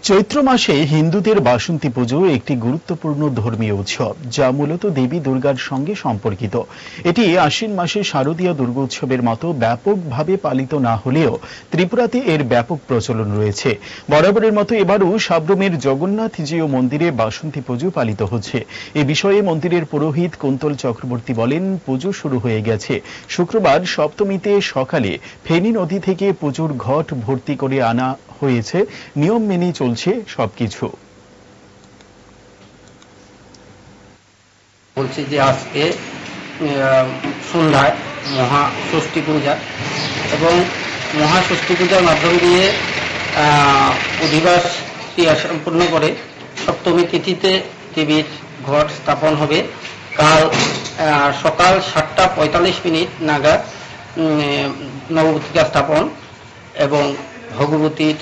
চৈত্র মাসে হিন্দুদের বাসন্তী পুজো একটি গুরুত্বপূর্ণ ধর্মীয় উৎসব, যা মূলত দেবী দুর্গার সঙ্গে সম্পর্কিত। এটি আশ্বিন মাসে শারদীয় দুর্গোৎসবের মতো ব্যাপকভাবে পালিত না হলেও ত্রিপুরাতে এর ব্যাপক প্রচলন রয়েছে। বরাবরের মতো এবারও সাব্রমের জগন্নাথজিউ মন্দিরে বাসন্তী পুজো পালিত হচ্ছে। এ বিষয়ে মন্দিরের পুরোহিত কুন্তল চক্রবর্তী বলেন, পুজো শুরু হয়ে গেছে। শুক্রবার সপ্তমীতে সকালে ফেনী নদী থেকে পুজোর ঘট ভর্তি করে আনা হয়েছে। নিয়ম মেনেই চলছে সবকিছু। বলছি যে আজকে সন্ধ্যায় মহাষষ্ঠী পূজা এবং মহাষষ্ঠী পূজার মাধ্যম দিয়ে অধিবাস ক্রিয়া সম্পূর্ণ করে সপ্তমী তিথিতে দেবীর ঘট স্থাপন হবে। কাল সকাল 7:45 নাগাদ নবপত্রিকা স্থাপন এবং ভগবতীর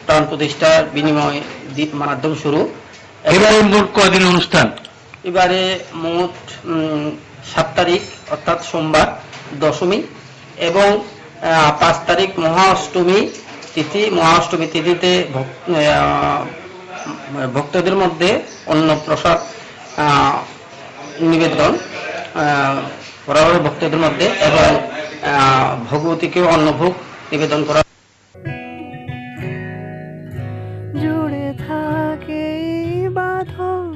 প্রাণ প্রতিষ্ঠার বিনিময় মাধ্যম শুরু। এবারে মোট কদিন অনুষ্ঠান? এবারে মোট 7 তারিখ অর্থাৎ সোমবার দশমী এবং 5 তারিখ মহাষ্টমী তিথি। মহাষ্টমী তিথিতে ভক্তদের মধ্যে অন্নপ্রসাদ নিবেদন করা হবে ভক্তদের মধ্যে এবং ভগবতীকেও অন্নভোগ নিবেদন করা। জুড়ে থাকে বাঁধন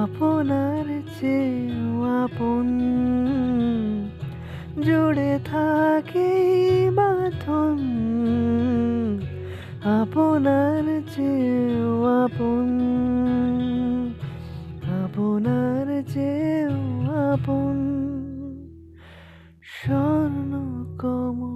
আপনার চেয়েও আপন, জুড়ে থাকে বাঁধন আপনার চেয়েও আপন, আপনার চেয়েও আপন। স্বর্ণ কমল